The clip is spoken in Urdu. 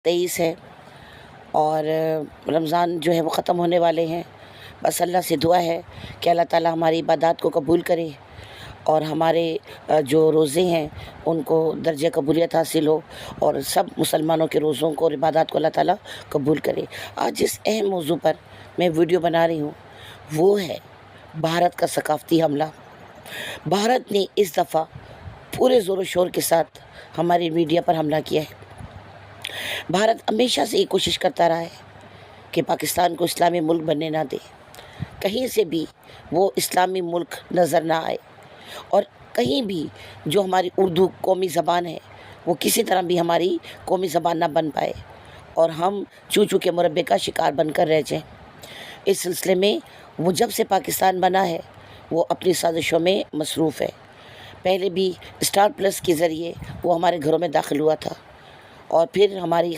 23 ہے اور رمضان جو ہے وہ ختم ہونے والے ہیں. بس اللہ سے دعا ہے کہ اللہ تعالیٰ ہماری عبادات کو قبول کرے اور ہمارے جو روزے ہیں ان کو درجہ قبولیت حاصل ہو اور سب مسلمانوں کے روزوں کو اور عبادات کو اللہ تعالیٰ قبول کرے. آج جس اہم موضوع پر میں ویڈیو بنا رہی ہوں وہ ہے بھارت کا ثقافتی حملہ. بھارت نے اس دفعہ پورے زور و شور کے ساتھ ہماری میڈیا پر حملہ کیا ہے. بھارت ہمیشہ سے یہ کوشش کرتا رہا ہے کہ پاکستان کو اسلامی ملک بننے نہ دے, کہیں سے بھی وہ اسلامی ملک نظر نہ آئے اور کہیں بھی جو ہماری اردو قومی زبان ہے وہ کسی طرح بھی ہماری قومی زبان نہ بن پائے اور ہم چو کے مربے کا شکار بن کر رہ جائیں. اس سلسلے میں وہ جب سے پاکستان بنا ہے وہ اپنی سازشوں میں مصروف ہے. پہلے بھی اسٹار پلس کے ذریعے وہ ہمارے گھروں میں داخل ہوا تھا اور پھر ہماری